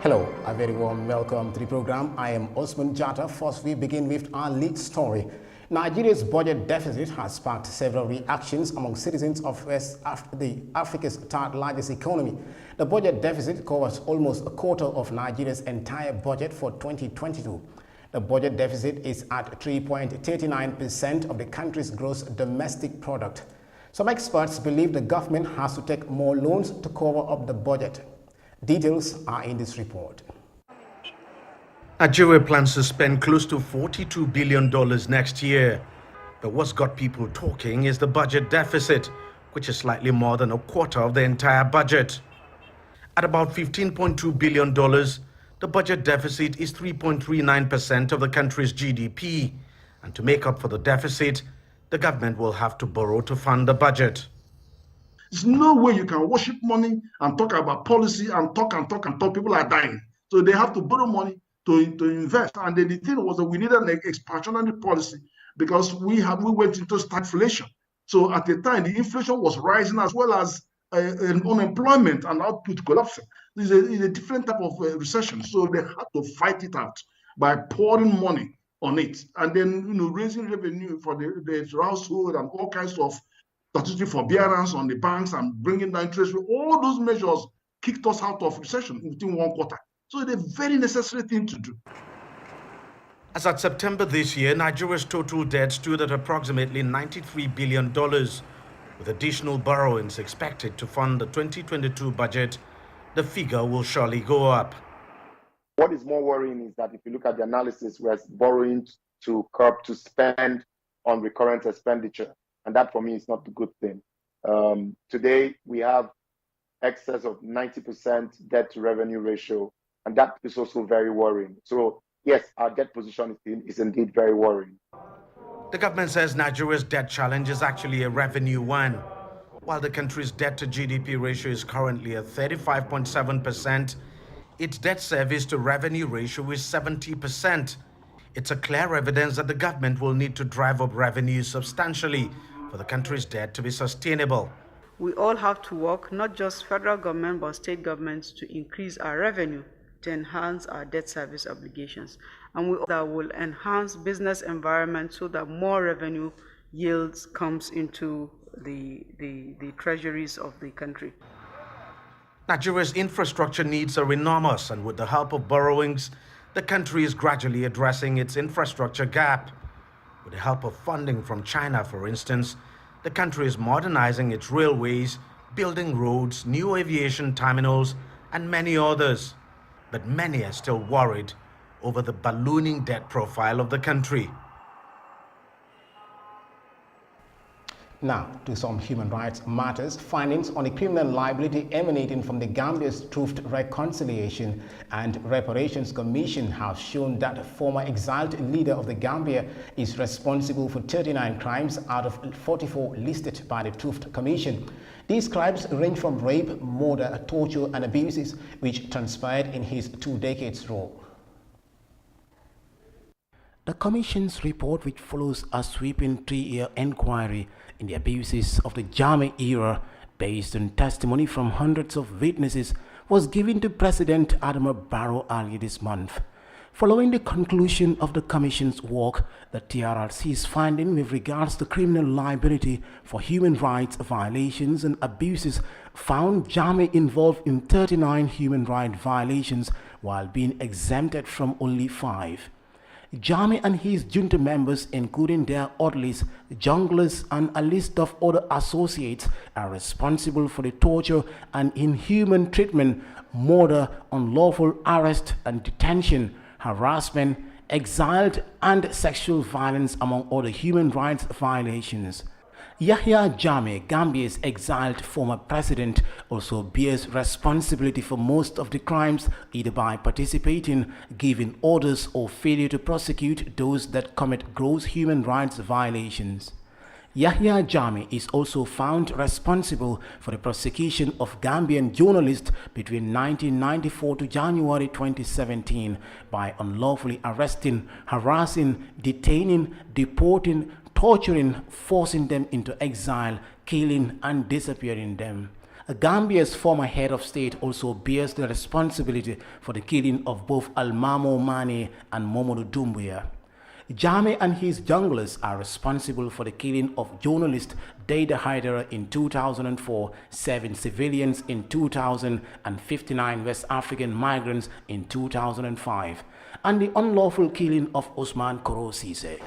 Hello, a very warm welcome to the program. I am Osman Jatta. First, we begin with our lead story. Nigeria's budget deficit has sparked several reactions among citizens of Africa's third largest economy. The budget deficit covers almost a quarter of Nigeria's entire budget for 2022. The budget deficit is at 3.39% of the country's gross domestic product. Some experts believe the government has to take more loans to cover up the budget. Details are in this report. Nigeria plans to spend close to $42 billion next year. But what's got people talking is the budget deficit, which is slightly more than a quarter of the entire budget. At about $15.2 billion, the budget deficit is 3.39% of the country's GDP. And to make up for the deficit, the government will have to borrow to fund the budget. There's no way you can worship money and talk about policy and talk. People are dying. So they have to borrow money to invest. And then the thing was that we needed an expansionary policy because we went into stagflation. So at the time, the inflation was rising as well as unemployment and output collapsing. This is a different type of recession. So they had to fight it out by pouring money on it and then raising revenue for the household and all kinds of statutory forbearance on the banks and bringing down interest rate. All those measures kicked us out of recession within one quarter. So it's a very necessary thing to do. As at September this year, Nigeria's total debt stood at approximately $93 billion, with additional borrowings expected to fund the 2022 budget. The figure will surely go up. What is more worrying is that if you look at the analysis, we're borrowing to curb to spend on recurrent expenditure. And that for me is not a good thing. Today, we have excess of 90% debt to revenue ratio, and that is also very worrying. So yes, our debt position is indeed very worrying. The government says Nigeria's debt challenge is actually a revenue one. While the country's debt to GDP ratio is currently at 35.7%, its debt service to revenue ratio is 70%. It's a clear evidence that the government will need to drive up revenues substantially for the country's debt to be sustainable. We all have to work, not just federal government, but state governments, to increase our revenue to enhance our debt service obligations. And that will enhance business environment so that more revenue yields comes into the treasuries of the country. Nigeria's infrastructure needs are enormous, and with the help of borrowings, the country is gradually addressing its infrastructure gap. With the help of funding from China, for instance, the country is modernizing its railways, building roads, new aviation terminals, and many others. But many are still worried over the ballooning debt profile of the country. Now, to some human rights matters. Findings on the criminal liability emanating from the Gambia's Truth, Reconciliation and Reparations Commission have shown that the former exiled leader of the Gambia is responsible for 39 crimes out of 44 listed by the Truth Commission. These crimes range from rape, murder, torture and abuses which transpired in his 2 decades rule. The Commission's report, which follows a sweeping 3-year inquiry in the abuses of the Jammeh era based on testimony from hundreds of witnesses, was given to President Adama Barrow earlier this month. Following the conclusion of the Commission's work, the TRRC's finding with regards to criminal liability for human rights violations and abuses found Jammeh involved in 39 human rights violations while being exempted from only 5. Jammeh and his junta members, including their orderlies, junglers, and a list of other associates, are responsible for the torture and inhuman treatment, murder, unlawful arrest and detention, harassment, exile, and sexual violence, among other human rights violations. Yahya Jammeh, Gambia's exiled former president, also bears responsibility for most of the crimes, either by participating, giving orders, or failure to prosecute those that commit gross human rights violations. Yahya Jammeh is also found responsible for the prosecution of Gambian journalists between 1994 to January 2017 by unlawfully arresting, harassing, detaining, deporting, torturing, forcing them into exile, killing and disappearing them. Gambia's former head of state also bears the responsibility for the killing of both Almamo Mane and Momodu Doumbouya. Jammeh and his junglers are responsible for the killing of journalist Deida Haidara in 2004, 7 civilians in 2000, and 59 West African migrants in 2005, and the unlawful killing of Usman Koro Cisse.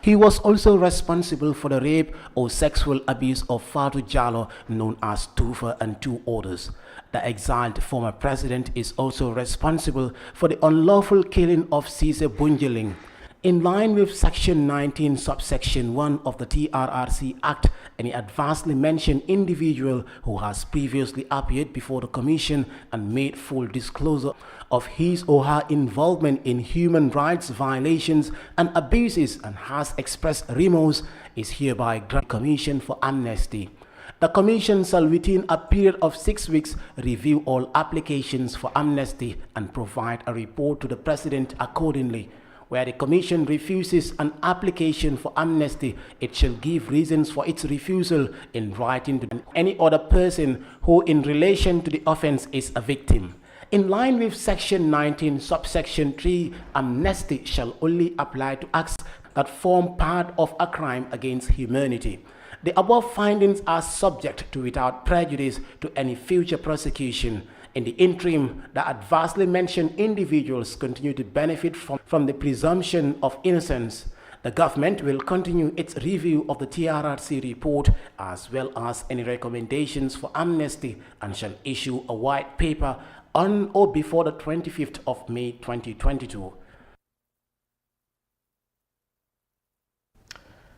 He was also responsible for the rape or sexual abuse of Fatou Jallow, known as Tufa, and 2 others. The exiled former president is also responsible for the unlawful killing of Cisse Bunjeling. In line with Section 19, subsection 1 of the TRRC Act, any advancedly mentioned individual who has previously appeared before the Commission and made full disclosure of his or her involvement in human rights violations and abuses and has expressed remorse is hereby granted Commission for amnesty. The Commission shall within a period of 6 weeks review all applications for amnesty and provide a report to the President accordingly. Where the Commission refuses an application for amnesty, it shall give reasons for its refusal in writing to any other person who in relation to the offence is a victim. In line with Section 19, subsection 3, amnesty shall only apply to acts that form part of a crime against humanity. The above findings are subject to without prejudice to any future prosecution. In the interim, the adversely mentioned individuals continue to benefit from the presumption of innocence. The government will continue its review of the TRRC report as well as any recommendations for amnesty and shall issue a white paper on or before the 25th of May 2022.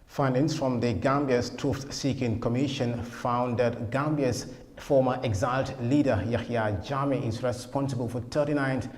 Findings from the Gambia's Truth-Seeking Commission found that Gambia's former exiled leader Yahya Jammeh is responsible for 39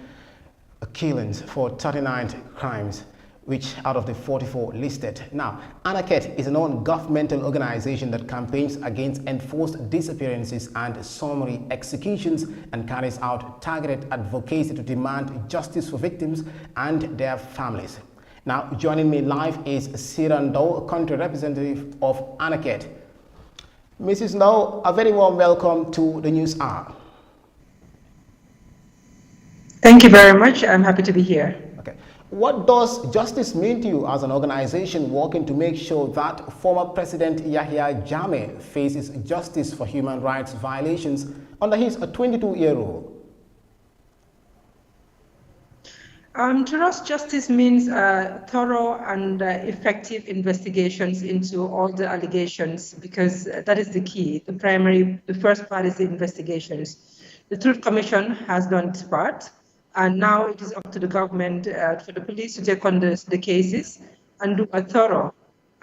killings for 39 crimes, which out of the 44 listed. Now, ANACET is a non-governmental organization that campaigns against enforced disappearances and summary executions and carries out targeted advocacy to demand justice for victims and their families. Now, joining me live is Sira Ndao, country representative of ANACET. Mrs. Ndao, a very warm welcome to the News Hour. Thank you very much. I'm happy to be here. Okay. What does justice mean to you as an organization working to make sure that former President Yahya Jammeh faces justice for human rights violations under his 22-year rule? To us, justice means thorough and effective investigations into all the allegations, because that is the key. The first part is the investigations. The Truth Commission has done its part, and now it is up to the government, for the police to take on the cases and do a thorough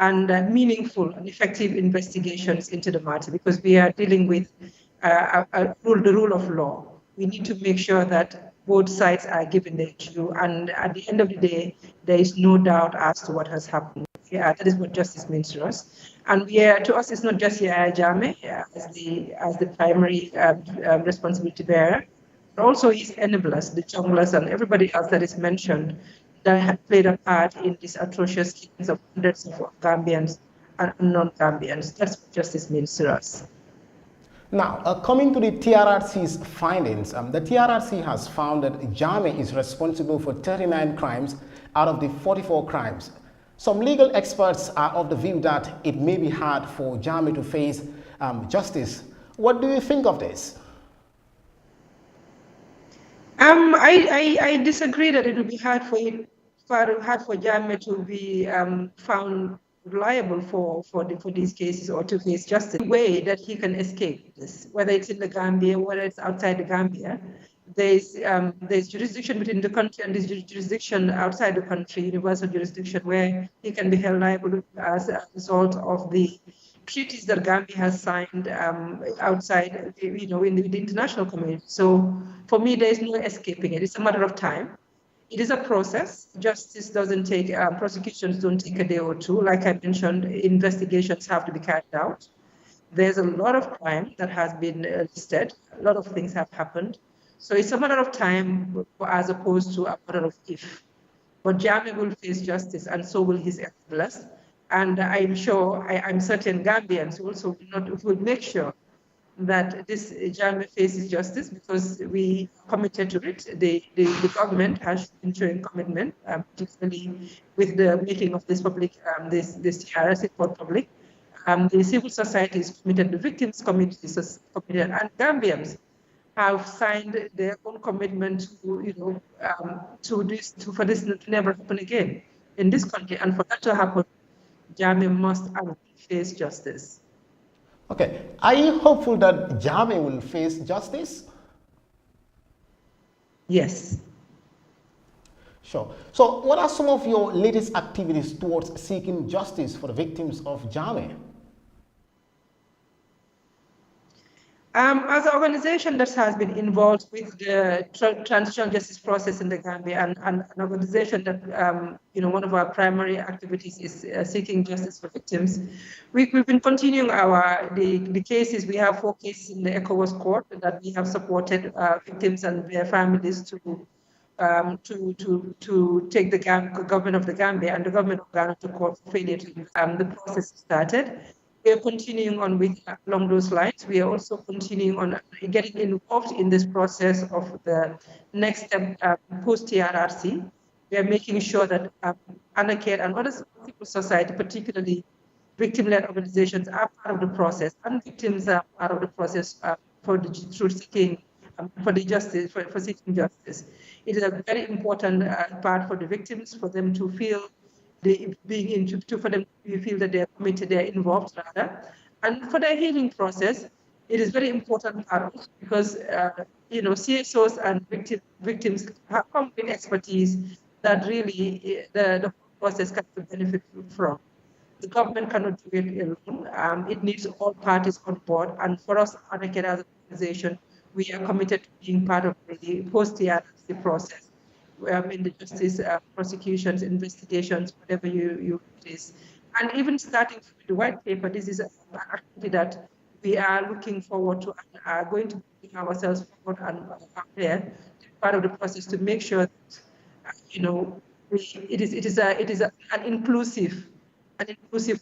and meaningful and effective investigations into the matter, because we are dealing with the rule of law. We need to make sure that both sides are given their due, and at the end of the day, there is no doubt as to what has happened. Yeah, that is what justice means to us. And to us, it's not just Yahya Jammeh as the primary responsibility bearer, but also his enablers, the junglers, and everybody else that is mentioned that had played a part in these atrocious killings of hundreds of Gambians and non-Gambians. That's what justice means to us. Now, coming to the TRRC's findings, the TRRC has found that Jammeh is responsible for 39 crimes out of the 44 crimes. Some legal experts are of the view that it may be hard for Jammeh to face justice. What do you think of this? I disagree that it will be hard for Jammeh to be found liable for these cases or to face justice. The way that he can escape this, whether it's in the Gambia, whether it's outside the Gambia, there's jurisdiction within the country and there's jurisdiction outside the country, universal jurisdiction, where he can be held liable as a result of the treaties that Gambia has signed outside, in the international community. So for me, there is no escaping it. It's a matter of time. It is a process. Justice doesn't take, prosecutions don't take a day or two. Like I mentioned, investigations have to be carried out. There's a lot of crime that has been listed. A lot of things have happened. So it's a matter of time as opposed to a matter of if. But Jammeh will face justice, and so will his enablers. And I'm certain Gambians also will make sure that this Jammeh faces justice because we committed to it. The government has been showing commitment, particularly with the making of this public, this TRRC for public. The civil society is committed, the victims community is committed, and Gambians have signed their own commitment to, for this to never happen again in this country. And for that to happen, Jammeh must face justice. Okay, are you hopeful that Jammeh will face justice? Yes. Sure. So what are some of your latest activities towards seeking justice for the victims of Jammeh? As an organization that has been involved with the transitional justice process in the Gambia, and an organization that, one of our primary activities is seeking justice for victims, we've been continuing the cases. We have 4 cases in the ECOWAS court that we have supported victims and their families to take the government of the Gambia and the government of Ghana to court for failure to the process started. We are continuing on along those lines. We are also continuing on getting involved in this process of the next step post-TRRC. We are making sure that ANACARE and other civil society, particularly victim-led organizations, are part of the process, and victims are part of the process for seeking justice. It is a very important part for the victims, for them to feel for them to feel that they're committed, they're involved rather. And for their healing process, it is very important because CSOs and victims have come with expertise that really the process can benefit from. The government cannot do it alone. It needs all parties on board. And for us, ANACARE as an organization, we are committed to being part of the post-TRRC process. In the justice prosecutions, investigations, whatever it is. And even starting with the white paper, this is an activity that we are looking forward to and are going to bring ourselves forward and out there, part of the process to make sure that, it is an inclusive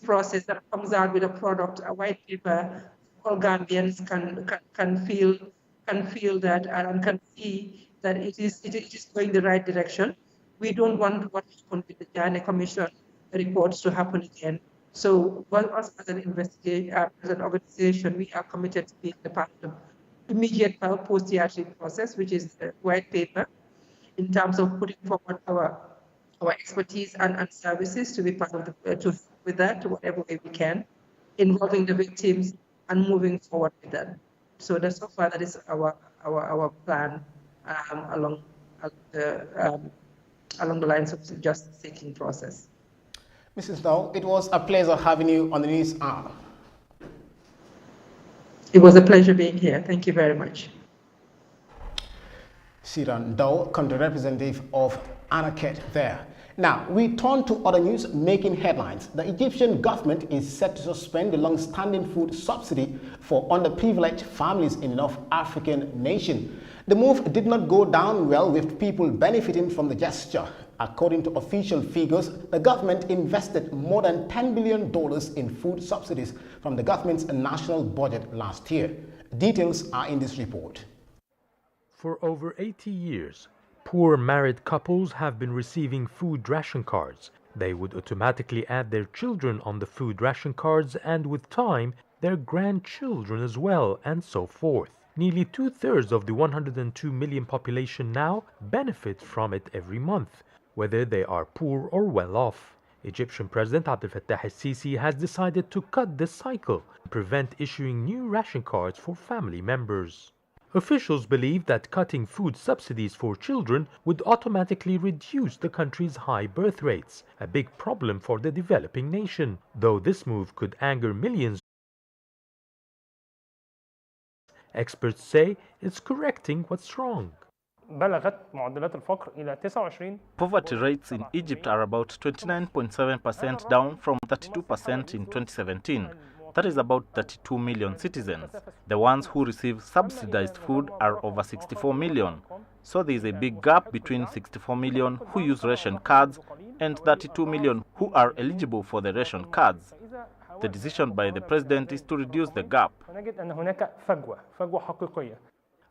process that comes out with a product, a white paper. All Gambians can feel that and can see that it is going the right direction. We don't want what happened with the Jammeh Commission reports to happen again. So, us as an organization, we are committed to being the part of the immediate post-TRRC process, which is the white paper, in terms of putting forward our expertise and services to be part of with that, to whatever way we can, involving the victims and moving forward with that. So so far that is our plan. Along the lines of the justice-seeking process. Mrs. Dow, it was a pleasure having you on the news hour. It was a pleasure being here. Thank you very much. Siran Dow, country representative of ANACARE there. Now, we turn to other news making headlines. The Egyptian government is set to suspend the long-standing food subsidy for underprivileged families in the North African nation. The move did not go down well with people benefiting from the gesture. According to official figures, the government invested more than $10 billion in food subsidies from the government's national budget last year. Details are in this report. For over 80 years, poor married couples have been receiving food ration cards. They would automatically add their children on the food ration cards and with time, their grandchildren as well, and so forth. Nearly 2/3 of the 102 million population now benefit from it every month, whether they are poor or well off. Egyptian President Abdel Fattah el-Sisi has decided to cut this cycle and prevent issuing new ration cards for family members. Officials believe that cutting food subsidies for children would automatically reduce the country's high birth rates, a big problem for the developing nation. Though this move could anger millions, experts say it's correcting what's wrong. Poverty rates in Egypt are about 29.7% down from 32% in 2017. That is about 32 million citizens. The ones who receive subsidized food are over 64 million. So there is a big gap between 64 million who use ration cards and 32 million who are eligible for the ration cards. the decision by the president is to reduce the gap.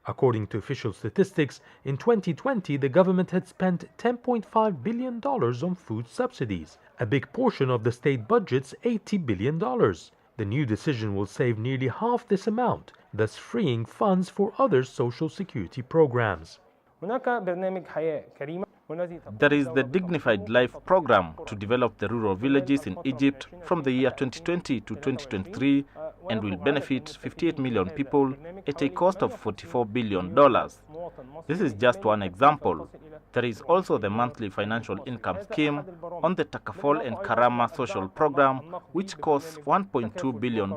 According to official statistics, in 2020 the government had spent $10.5 billion on food subsidies, a big portion of the state budget's $80 billion. The new decision will save nearly half this amount, thus freeing funds for other social security programs. There is the Dignified Life program to develop the rural villages in Egypt from the year 2020 to 2023 and will benefit 58 million people at a cost of $44 billion. This is just one example. There is also the monthly financial income scheme on the Takaful and Karama social program, which costs $1.2 billion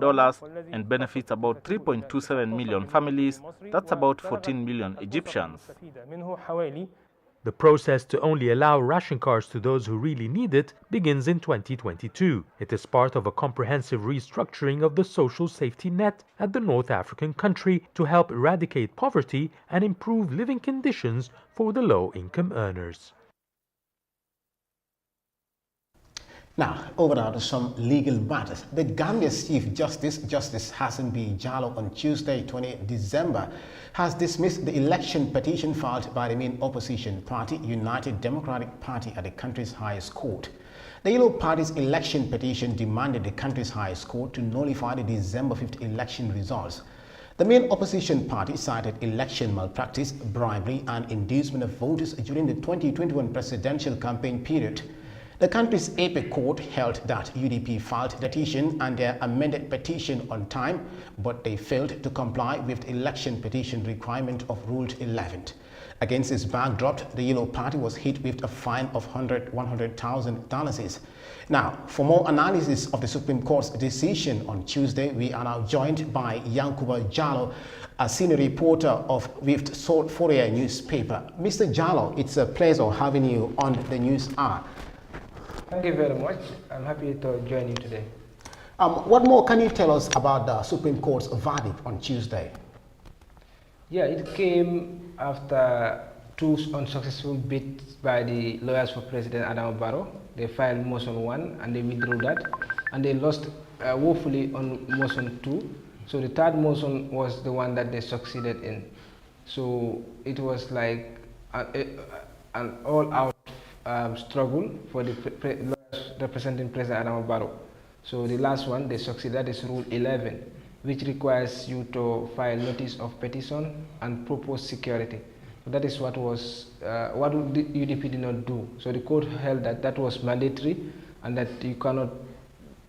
and benefits about 3.27 million families. That's about 14 million Egyptians. The process to only allow ration cards to those who really need it begins in 2022. It is part of a comprehensive restructuring of the social safety net at the North African country to help eradicate poverty and improve living conditions for the low-income earners. Now, over now to some legal matters. The Gambia's Chief Justice, Justice Hassan B. Jallow, on Tuesday, 20 December, has dismissed the election petition filed by the main opposition party, United Democratic Party, at the country's highest court. The Yellow Party's election petition demanded the country's highest court to nullify the December 5th election results. The main opposition party cited election malpractice, bribery, and inducement of voters during the 2021 presidential campaign period. The country's apex court held that UDP filed the petition and their amended petition on time, but they failed to comply with the election petition requirement of Rule 11. Against this backdrop, the Yellow Party was hit with a fine of $100,000. Now, for more analysis of the Supreme Court's decision on Tuesday, we are now joined by Yankuba Jallow, a senior reporter with South Fourier newspaper. Mr. Jallow, it's a pleasure having you on the News Hour. Thank you very much. I'm happy to join you today. What more can you tell us about the Supreme Court's verdict on Tuesday? Yeah, it came after two unsuccessful bids by the lawyers for President Adama Barrow. They filed motion 1 and they withdrew that, and they lost woefully on motion 2. So the third motion was the one that they succeeded in. So it was like an all-out struggle for the lawyers representing President Adama Barrow. So the last one they succeeded. That is Rule 11, which requires you to file notice of petition and propose security. So that is what was what the UDP did not do. So the court held that that was mandatory and that you cannot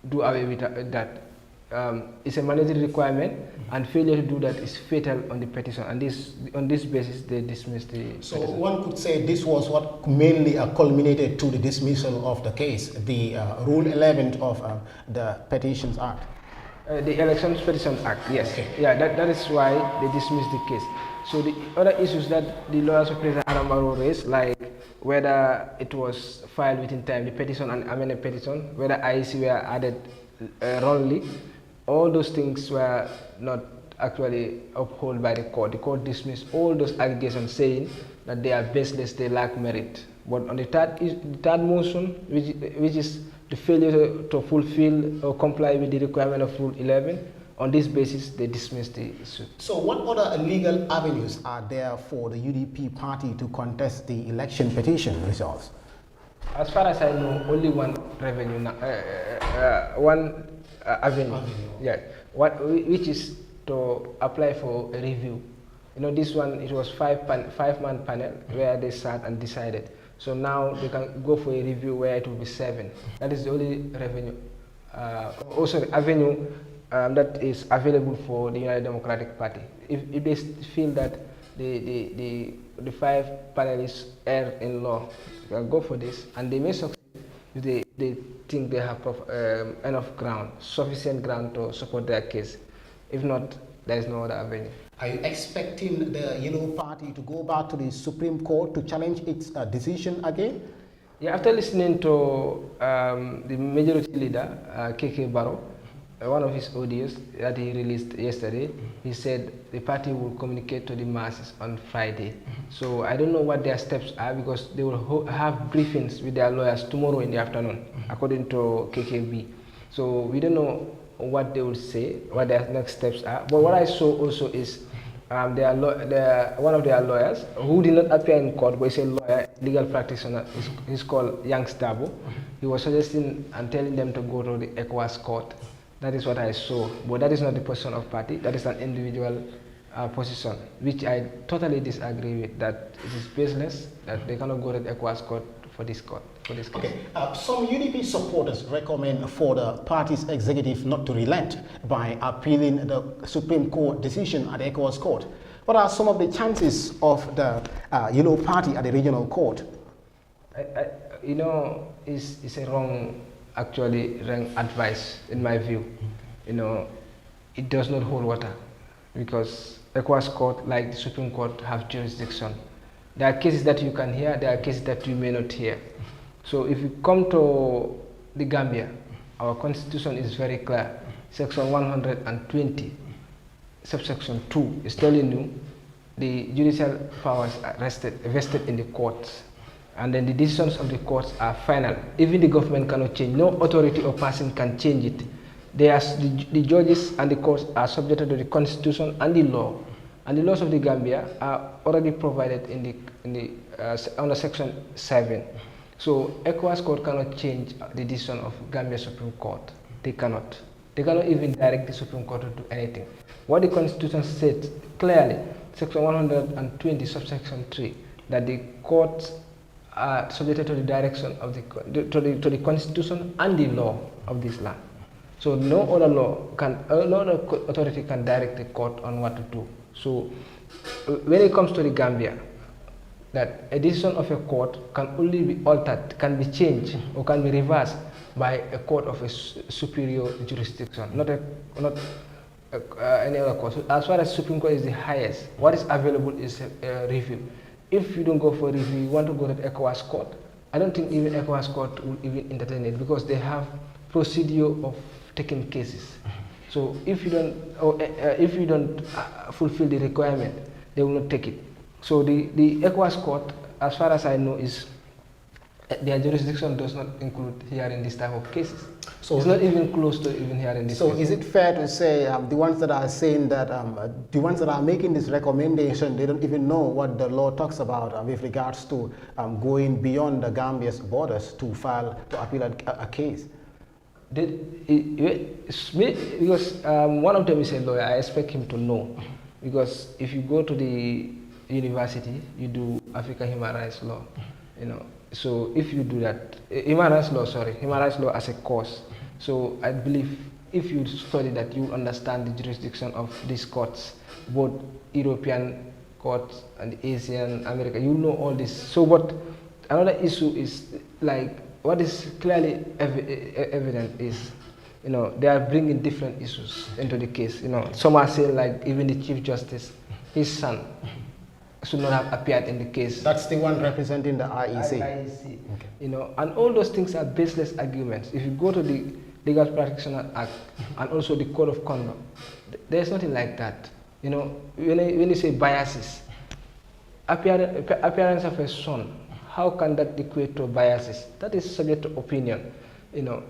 do away with that. It's a mandatory requirement, and failure to do that is fatal on the petition. And on this basis, they dismissed the petition. One could say this was what mainly culminated to the dismissal of the case, the Rule 11 of the Petitions Act. The Elections Petition Act, yes. Okay. Yeah, that is why they dismissed the case. So the other issues that the lawyers of President Adama Barrow raised, like whether it was filed within time, the petition and amended petition, whether IEC were added wrongly, all those things were not actually upheld by the court. The court dismissed all those allegations, saying that they are baseless, they lack merit. But on the third motion, which is the failure to fulfill or comply with the requirement of Rule 11, on this basis, they dismissed the suit. So what other legal avenues are there for the UDP party to contest the election petition results? As far as I know, only one avenue. Yeah, which is to apply for a review. You know, this one, it was five-man panel where they sat and decided. So now they can go for a review where it will be 7. That is the only avenue that is available for the United Democratic Party. If they feel that the 5 panelists err in law, they can go for this, and they may succeed if they think they have enough ground, sufficient ground to support their case. If not, there is no other avenue. Are you expecting the Yellow Party to go back to the Supreme Court to challenge its decision again? Yeah, after listening to the majority leader, KK Barrow, one of his audios that he released yesterday, he said the party will communicate to the masses on Friday. So I don't know what their steps are, because they will have briefings with their lawyers tomorrow in the afternoon, according to KKB. So we don't know what they will say, what their next steps are. But what I saw also is one of their lawyers who did not appear in court, but he's a lawyer, legal practitioner. He's called Yang Stabo. He was suggesting and telling them to go to the ECOWAS court. That is what I saw. But that is not the position of party. That is an individual position, which I totally disagree with. That it is baseless. That they cannot go to the ECOWAS court for this case. Okay. Some UDP supporters recommend for the party's executive not to relent by appealing the Supreme Court decision at the ECOWAS court. What are some of the chances of the Yellow Party at the regional court? It's a wrong advice in my view. It does not hold water because ECOWAS court, like the Supreme Court, have jurisdiction. There are cases that you can hear, there are cases that you may not hear. So if you come to the Gambia, our constitution is very clear. Section 120, subsection 2 is telling you the judicial powers are vested in the courts. And then the decisions of the courts are final. Even the government cannot change. No authority or person can change it. The judges and the courts are subjected to the constitution and the law. And the laws of the Gambia are already provided under Section 7. So ECOWAS court cannot change the decision of Gambia Supreme Court. They cannot. They cannot even direct the Supreme Court to do anything. What the Constitution said clearly, Section 120, subsection 3, that the courts are subjected to the direction of to the Constitution and the law of this land. So no other no other authority can direct the court on what to do. So when it comes to the Gambia, that a decision of a court can only be altered, can be changed, or can be reversed by a court of a superior jurisdiction, not any other court. So as far as Supreme Court is the highest, what is available is a review. If you don't go for review, you want to go to the ECOWAS court, I don't think even ECOWAS court will even entertain it because they have procedure of taking cases. So if you don't fulfill the requirement, they will not take it. So the ECOWAS court, as far as I know, is their jurisdiction does not include hearing this type of cases. So it's not even close to even hearing this. So is it fair to say the ones that are saying that the ones that are making this recommendation, they don't even know what the law talks about with regards to going beyond the Gambia's borders to appeal a case? Because one of them is a lawyer, I expect him to know. Because if you go to the university, you do African human rights law, So if you do that, human rights law as a course. So I believe if you study that, you understand the jurisdiction of these courts, both European courts and Asian, America. You know all this. So what another issue is like what is clearly evident is, they are bringing different issues into the case. Some are saying like even the Chief Justice, his son, should not have appeared in the case. That's the one representing the IEC. IEC. Okay. And all those things are baseless arguments. If you go to the Legal Practitioner Act and also the Code of Conduct, there's nothing like that. When you say biases, appearance of a son, how can that equate to biases? That is subject to opinion.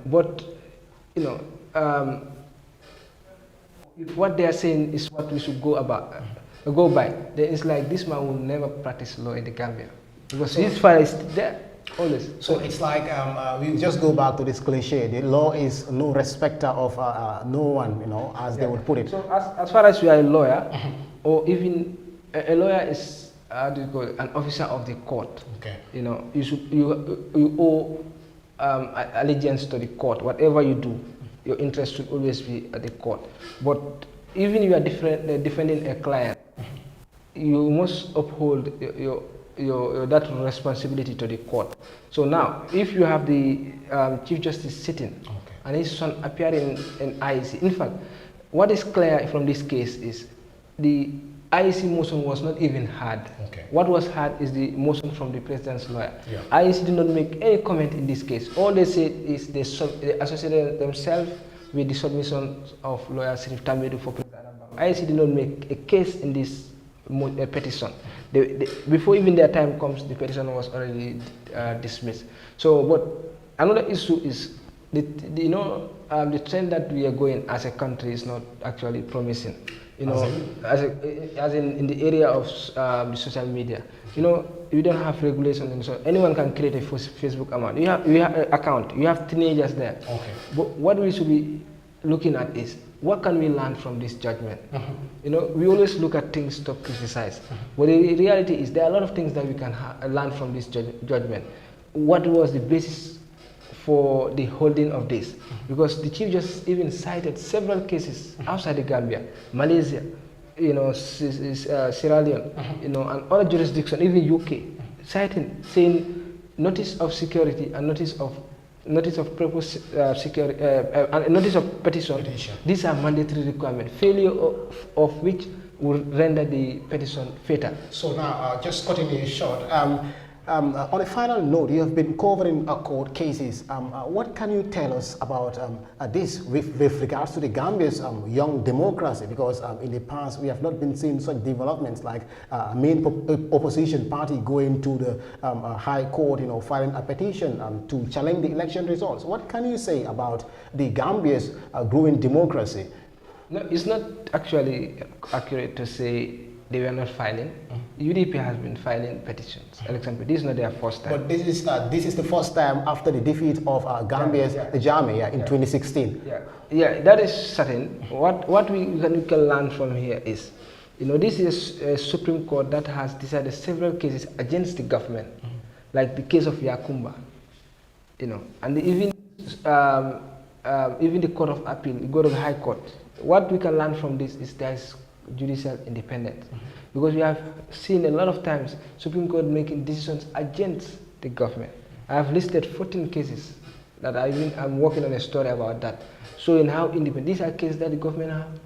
But if what they are saying is what we should go by, then it's like this man will never practice law in the Gambia because his file is there always. So it's like we just go back to this cliche: the law is no respecter of no one, as they would put it. So as far as you are a lawyer, or even a lawyer is an officer of the court. Okay. You owe allegiance to the court. Whatever you do, your interest should always be at the court. But even you are defending a client, you must uphold that responsibility to the court. So now, if you have the Chief Justice sitting, and his son appearing in IEC, in fact, what is clear from this case is the IEC motion was not even heard. Okay. What was heard is the motion from the president's lawyer. Yeah. IEC did not make any comment in this case. All they said is they associated themselves with the submission of lawyer Sirif Tamedu for President. IEC did not make a case in this petition. Before even their time comes, the petition was already dismissed. So, but another issue is, the trend that we are going as a country is not actually promising. You know, as in the area of the social media. You know, we don't have regulation, and so anyone can create a Facebook account. You have teenagers there. Okay. But what we should be looking at is, what can we learn from this judgment? You know, we always look at things to criticize. But the reality is there are a lot of things that we can learn from this judgment. What was the basis for the holding of this? Because the Chief Justice even cited several cases outside the Gambia, Malaysia, you know, Sierra Leone, you know, and other jurisdictions, even UK, saying notice of security and notice of purpose security and notice of petition. These are mandatory requirements, failure of which will render the petition fatal. So now, just cutting it short, on a final note, you have been covering court cases. What can you tell us about this with regards to the Gambia's young democracy? Because in the past, we have not been seeing such developments like a main opposition party going to the High Court, you know, filing a petition to challenge the election results. What can you say about the Gambia's growing democracy? No, it's not actually accurate to say they were not filing. UDP has been filing petitions. This is not their first time. But this is the first time after the defeat of Gambia's Jammeh in 2016. Yeah, that is certain. What we can learn from here is, you know, this is a Supreme Court that has decided several cases against the government, like the case of Yakumba, you know, and even the Court of Appeal, you go to the High Court. What we can learn from this is there is judicial independence, because we have seen a lot of times Supreme Court making decisions against the government. I have listed 14 cases that I'm working on a story about that, showing how independent these are cases that the government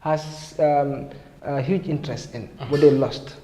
has a huge interest in, but they lost.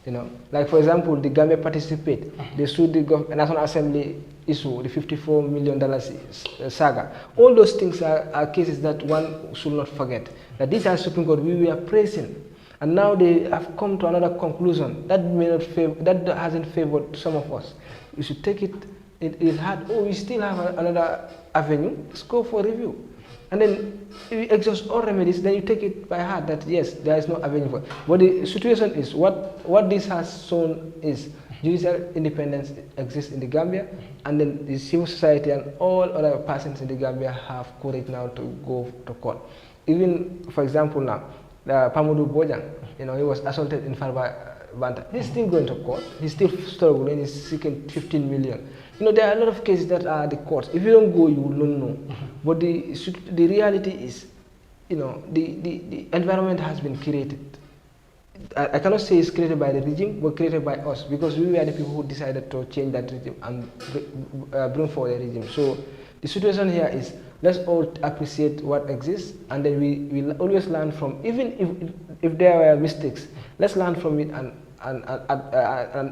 You know, like for example, the Gambia participate. They sued the National Assembly issue, the $54 million saga. All those things are cases that one should not forget. That these are Supreme Court we were praising, and now they have come to another conclusion that may not that hasn't favored some of us. We should take it. It is hard. Oh, we still have another avenue. Let's go for review. And then if you exhaust all remedies, then you take it by heart that yes, there is no avenue for it. But the situation is, what this has shown is judicial independence exists in the Gambia, and then the civil society and all other persons in the Gambia have courage now to go to court. Even, for example, now, Pamudu Bojang, you know, he was assaulted in Farba Banta. He's still going to court. He's still struggling. He's seeking 15 million. You know, there are a lot of cases that are the courts. If you don't go, you will not know. But the reality is, you know, the environment has been created. I cannot say it's created by the regime, but created by us, because we were the people who decided to change that regime and bring forward the regime. So the situation here is, let's all appreciate what exists, and then we always learn from, even if there were mistakes, let's learn from it and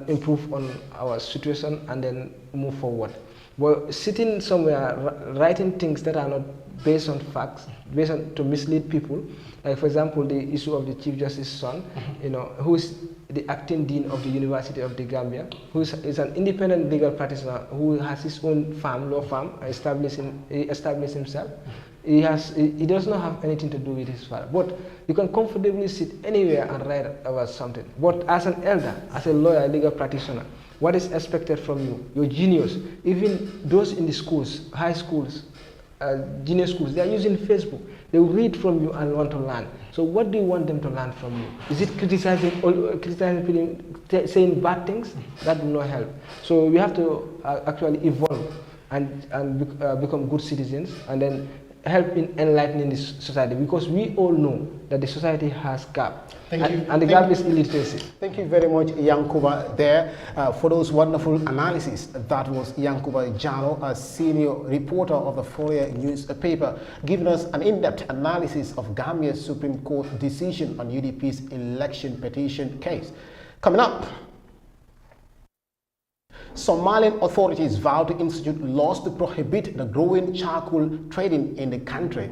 improve on our situation and then move forward. But sitting somewhere writing things that are not based on facts, based on to mislead people, like for example the issue of the Chief Justice's son, you know, who is the acting dean of the University of the Gambia, who is an independent legal practitioner who has his own farm, law firm, established himself. He does not have anything to do with his father, but you can comfortably sit anywhere and write about something. But as an elder, as a lawyer, legal practitioner, what is expected from you? Your genius, even those in the schools, high schools, junior schools, they are using Facebook. They will read from you and want to learn. So what do you want them to learn from you? Is it criticizing, saying bad things? That will not help. So we have to actually evolve and become good citizens, and then help in enlightening the society, because we all know that the society has gap. And the gap is illiteracy. Thank you very much, Yankuba, there for those wonderful analyses. That was Yankuba Jano, a senior reporter of the Fourier newspaper, giving us an in-depth analysis of Gambia's Supreme Court decision on UDP's election petition case. Coming up, Somalian authorities vow to institute laws to prohibit the growing charcoal trading in the country.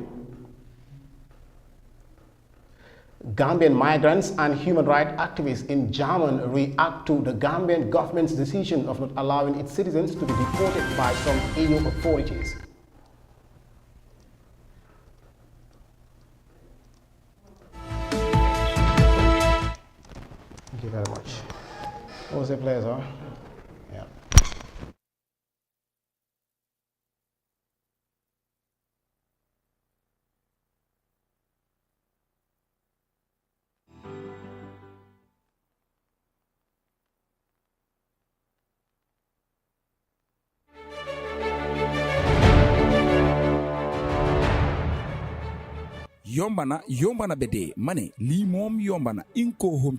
Gambian migrants and human rights activists in Germany react to the Gambian government's decision of not allowing its citizens to be deported by some EU authorities. Thank you very much. It was a pleasure. Yeah. yombana bede mane li mom yombana Inco Home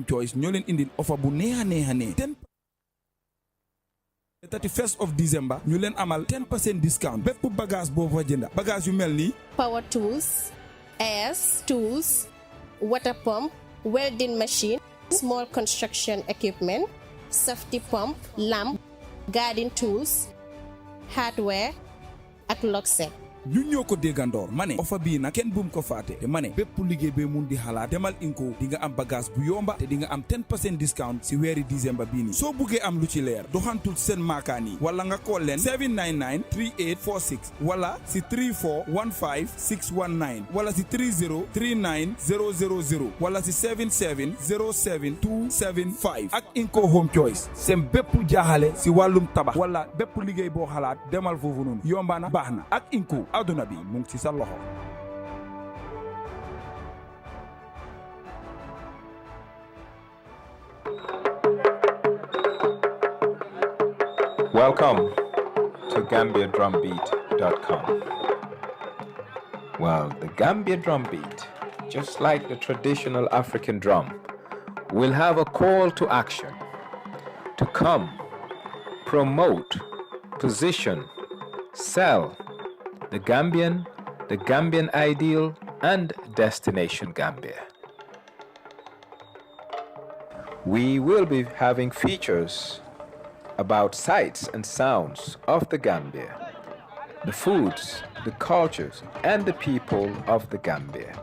Choice ñoo leen indil offer bu neexa ne 31st of December ñu leen amal 10% discount bépp bagage boo fa jënda bagage yu mel ni power tools, airs, tools, water pump, welding machine, small construction equipment, safety pump, lamp, garden tools, hardware ak lock set. ñu ñoo ko déggandoor ma ne offer bii nag kenn bum ko faate te ma ne bépp liggéey bee mun di xalaat demal Inco di nga am bagage bu yomba te di nga am 10% discount si weeri December bii nii soo buggee am lu ci leer doxantul seen maakaan yi wala nga call leen 799-3846 wala si 3415619 wala si 3039000 wala si 7707275 ak Inco Home Choice seen bépp jaaxale si wàllum tabax wala bépp liggéey boo xalaat demal foofu noonu yomba na baax na ak Inco aduna bi mu ngi ci sa loxo. Welcome to GambiaDrumbeat.com. Well, the Gambia drum beat, just like the traditional African drum, will have a call to action to come, promote, position, sell the Gambian ideal, and Destination Gambia. We will be having features about sights and sounds of the Gambia, the foods, the cultures, and the people of the Gambia.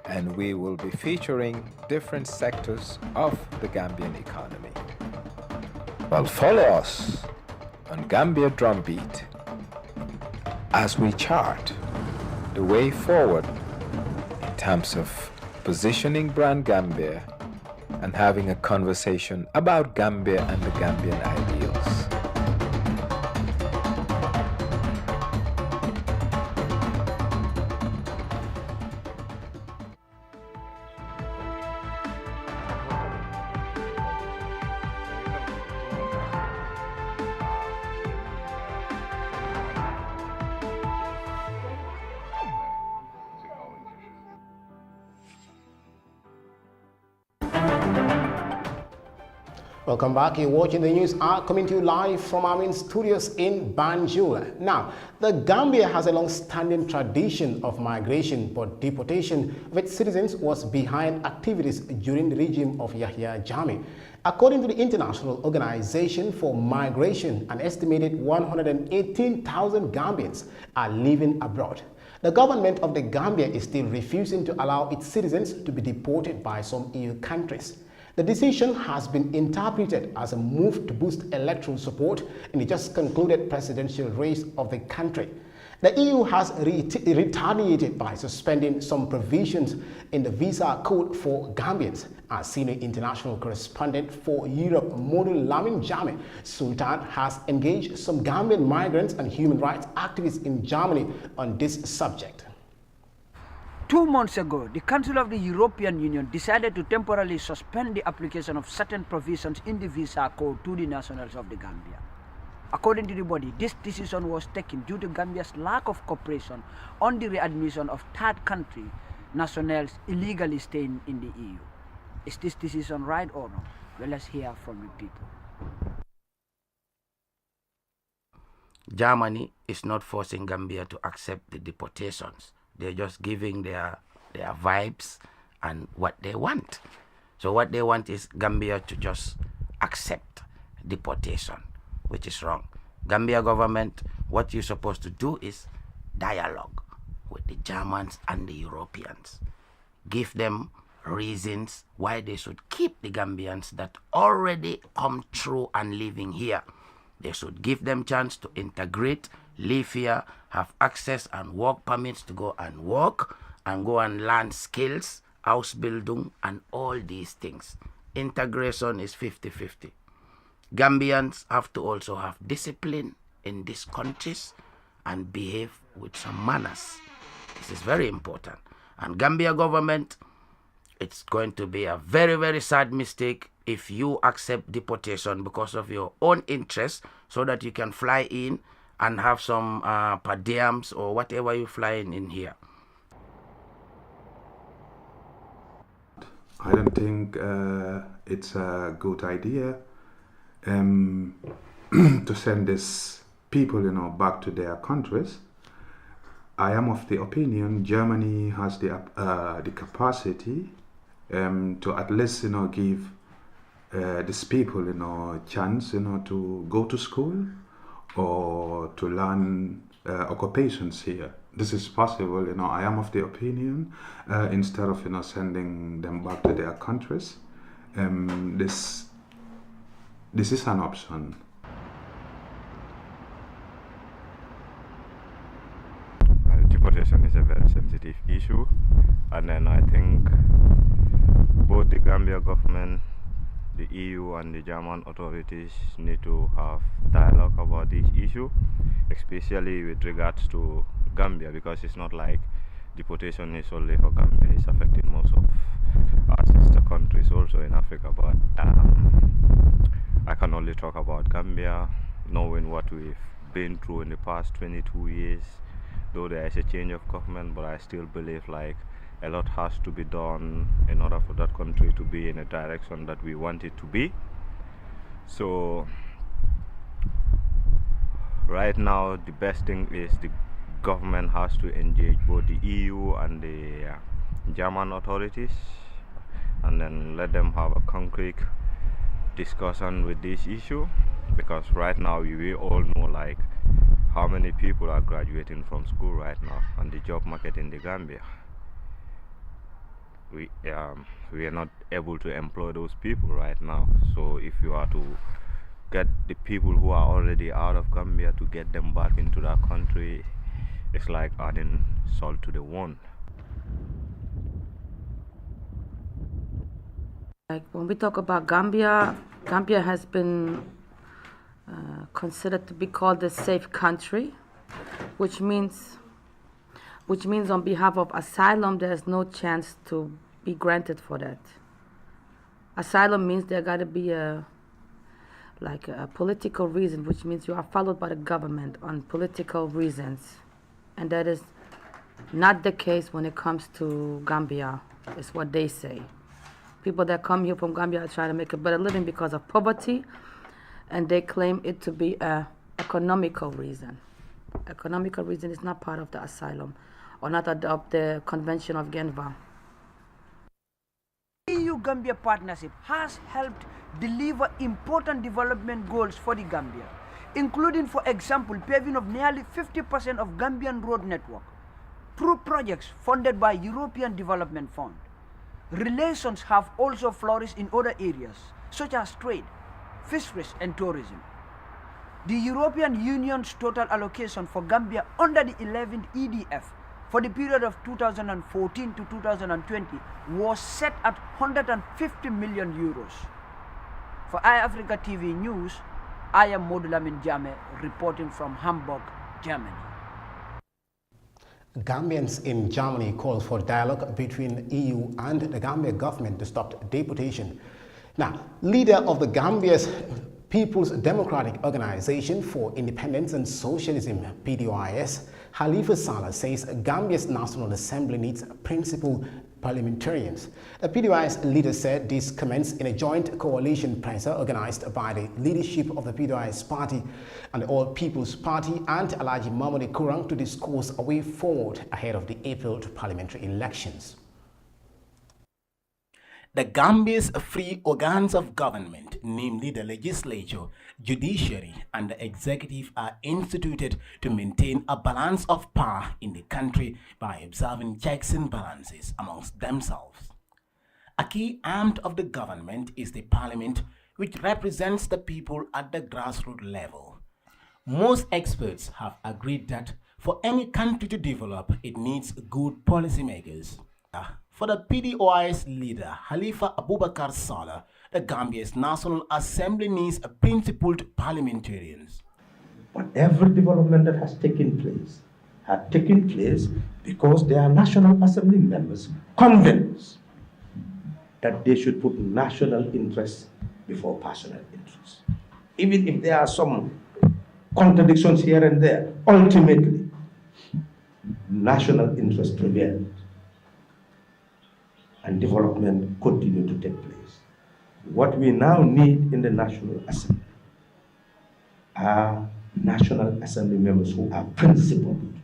And we will be featuring different sectors of the Gambian economy. Well, follow us on Gambia Drumbeat as we chart the way forward in terms of positioning brand Gambia and having a conversation about Gambia and the Gambian ideals. Welcome back. You're watching the news coming to you live from our main studios in Banjul. Now, the Gambia has a long-standing tradition of migration, but deportation of its citizens was behind activities during the regime of Yahya Jammeh. According to the International Organization for Migration, an estimated 118,000 Gambians are living abroad. The government of the Gambia is still refusing to allow its citizens to be deported by some EU countries. The decision has been interpreted as a move to boost electoral support in the just concluded presidential race of the country. The EU has retaliated by suspending some provisions in the visa code for Gambians. Our senior international correspondent for Europe, Lamin Jammeh Sultan, has engaged some Gambian migrants and human rights activists in Germany on this subject. 2 months ago, the Council of the European Union decided to temporarily suspend the application of certain provisions in the visa code to the nationals of the Gambia. According to the body, this decision was taken due to Gambia's lack of cooperation on the readmission of third country nationals illegally staying in the EU. Is this decision right or wrong? Well, let's hear from the people. Germany is not forcing Gambia to accept the deportations. They're just giving their vibes and what they want. So what they want is Gambia to just accept deportation, which is wrong. Gambia government, what you're supposed to do is dialogue with the Germans and the Europeans. Give them reasons why they should keep the Gambians that already come through and living here. They should give them chance to integrate, live here, have access and work permits to go and work and go and learn skills Ausbildung, and all these things. Integration is 50-50. Gambians have to also have discipline in these countries and behave with some manners. This is very important. And Gambia government, it's going to be a very, very sad mistake if you accept deportation because of your own interest so that you can fly in and have some per diems or whatever you fly in here. I don't think it's a good idea to send these people, back to their countries. I am of the opinion Germany has the capacity to at least, give these people, a chance, to go to school or to learn occupations here. This is possible, I am of the opinion, instead of, sending them back to their countries, this is an option. Well, deportation is a very sensitive issue, and then I think both the Gambia government, the EU and the German authorities need to have dialogue about this issue, especially with regards to Gambia, because it's not like deportation is only for Gambia, it's affecting most of our sister countries also in Africa. But I can only talk about Gambia, knowing what we've been through in the past 22 years, though there is a change of government, but I still believe like a lot has to be done in order for that country to be in a direction that we want it to be. So right now the best thing is the government has to engage both the EU and the German authorities and then let them have a concrete discussion with this issue, because right now we all know like how many people are graduating from school right now and the job market in the Gambia. We are not able to employ those people right now. So if you are to get the people who are already out of Gambia to get them back into that country, it's like adding salt to the wound. Like when we talk about Gambia, Gambia has been considered to be called a safe country, which means on behalf of asylum, there's no chance to be granted for that. Asylum means there got to be a political reason, which means you are followed by the government on political reasons. And that is not the case when it comes to Gambia, is what they say. People that come here from Gambia are trying to make a better living because of poverty, and they claim it to be an economical reason. Economical reason is not part of the asylum or not of the Convention of Geneva. EU-Gambia partnership has helped deliver important development goals for the Gambia, including, for example, paving of nearly 50% of Gambian road network through projects funded by European Development Fund. Relations have also flourished in other areas, such as trade, fisheries, and tourism. The European Union's total allocation for Gambia under the 11th EDF for the period of 2014 to 2020 was set at 150 million euros. For Eyeafrica TV News, I am Yahya Jammeh reporting from Hamburg, Germany. Gambians in Germany call for dialogue between EU and the Gambia government to stop deportation. Now, leader of the Gambia's People's Democratic Organization for Independence and Socialism, PDOIS, Halifa Saleh says Gambia's National Assembly needs principled parliamentarians. The PDOIS leader said this commenced in a joint coalition presser organized by the leadership of the PDOIS party and the All People's Party and Alhaji Mamadi Kurang to discuss a way forward ahead of the April parliamentary elections. The Gambia's three organs of government, namely the legislature, judiciary, and the executive, are instituted to maintain a balance of power in the country by observing checks and balances amongst themselves. A key arm of the government is the parliament, which represents the people at the grassroots level. Most experts have agreed that for any country to develop, it needs good policymakers. For the PDOI's leader, Halifa Abubakar Saleh, the Gambia's National Assembly needs a principled parliamentarians. But every development that has taken place had taken place because their National Assembly members convinced that they should put national interests before personal interests. Even if there are some contradictions here and there, ultimately, national interest prevailed and development continued to take place. What we now need in the National Assembly are National Assembly members who are principled.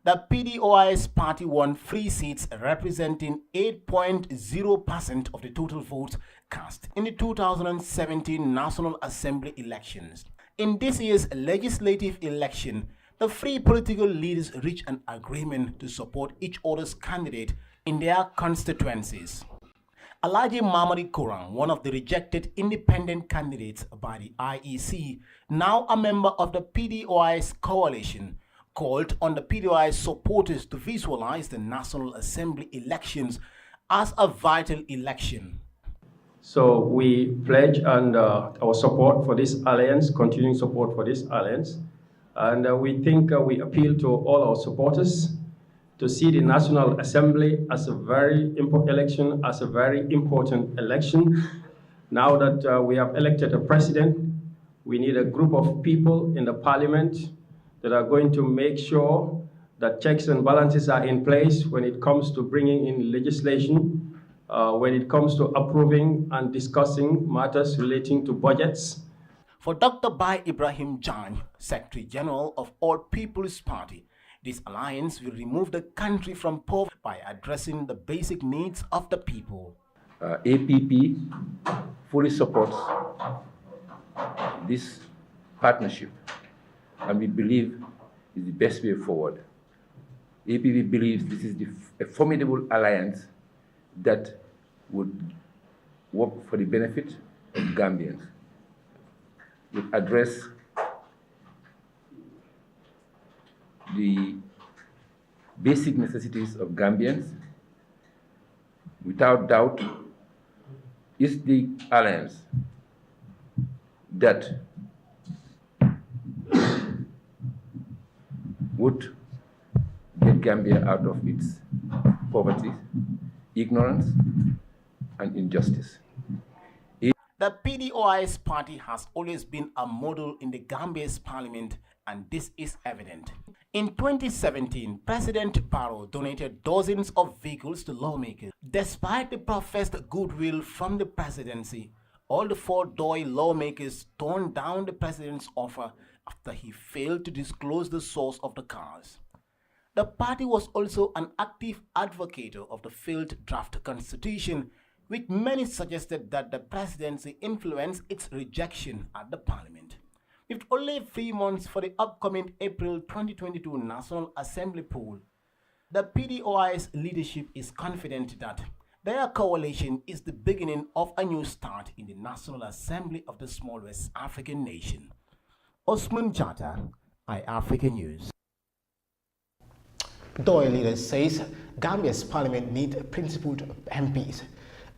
The PDOI's party won 3 seats representing 8.0% of the total votes cast in the 2017 National Assembly elections. In this year's legislative election, the 3 political leaders reached an agreement to support each other's candidate in their constituencies. Alhaji Mamadi Kurang, one of the rejected independent candidates by the IEC, now a member of the PDOI's coalition, called on the PDOI supporters to visualize the National Assembly elections as a vital election. So we pledge and our support for this alliance, continuing support for this alliance. And we think we appeal to all our supporters to see the National Assembly as a very important election. Now that we have elected a president, we need a group of people in the parliament that are going to make sure that checks and balances are in place when it comes to bringing in legislation, when it comes to approving and discussing matters relating to budgets. For Dr. Bai Ibrahim Jan, Secretary General of All People's Party, this alliance will remove the country from poverty by addressing the basic needs of the people. APP fully supports this partnership, and we believe is the best way forward. APP believes this is a formidable alliance that would work for the benefit of Gambians, would address the basic necessities of Gambians. Without doubt, is the alliance that would get Gambia out of its poverty, ignorance, and injustice. The PDOI's party has always been a model in the Gambia's parliament, and this is evident. In 2017, President Barrow donated dozens of vehicles to lawmakers. Despite the professed goodwill from the presidency, all the 4 Doi lawmakers turned down the president's offer after he failed to disclose the source of the cars. The party was also an active advocate of the failed draft constitution, which many suggested that the presidency influenced its rejection at the parliament. With only 3 months for the upcoming April 2022 National Assembly poll, the PDOI's leadership is confident that their coalition is the beginning of a new start in the National Assembly of the small West African nation. Osman Jata, Eyeafrica News. Doi leader says Gambia's parliament needs principled MPs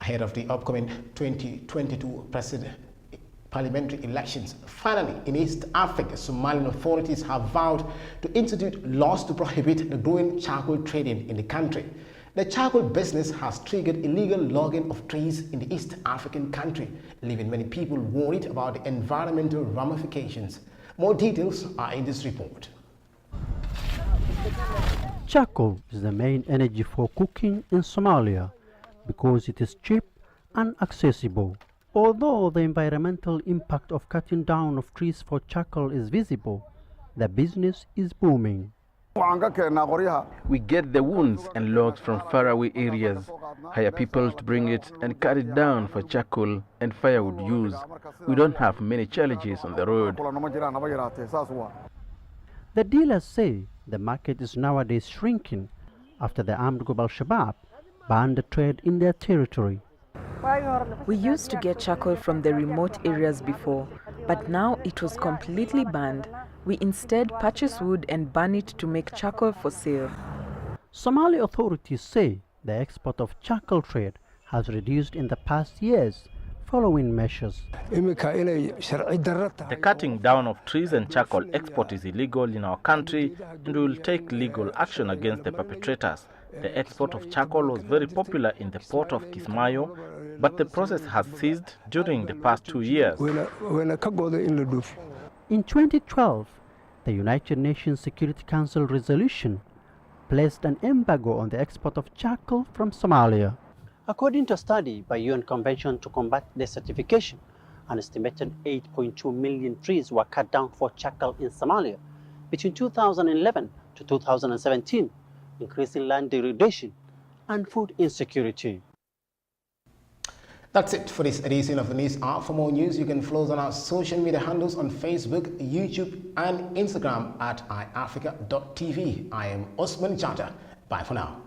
ahead of the upcoming 2022 parliamentary elections. Finally, in East Africa, Somalian authorities have vowed to institute laws to prohibit the growing charcoal trading in the country. The charcoal business has triggered illegal logging of trees in the East African country, leaving many people worried about the environmental ramifications. More details are in this report. Charcoal is the main energy for cooking in Somalia because it is cheap and accessible. Although the environmental impact of cutting down of trees for charcoal is visible, the business is booming. We get the wounds and logs from faraway areas, hire people to bring it and cut it down for charcoal and firewood use. We don't have many challenges on the road. The dealers say the market is nowadays shrinking after the armed group Al-Shabaab banned the trade in their territory. We used to get charcoal from the remote areas before, but now it was completely banned. We instead purchase wood and burn it to make charcoal for sale. Somali authorities say the export of charcoal trade has reduced in the past years following measures. The cutting down of trees and charcoal export is illegal in our country, and we will take legal action against the perpetrators. The export of charcoal was very popular in the port of Kismayo, but the process has ceased during the past 2 years. In 2012, the United Nations Security Council resolution placed an embargo on the export of charcoal from Somalia. According to a study by UN Convention to Combat Desertification, an estimated 8.2 million trees were cut down for charcoal in Somalia between 2011 to 2017, increasing land degradation and food insecurity. That's it for this edition of the News Hour. For more news, you can follow us on our social media handles on Facebook, YouTube, and Instagram at Eyeafrica.tv. I am Osman Chata. Bye for now.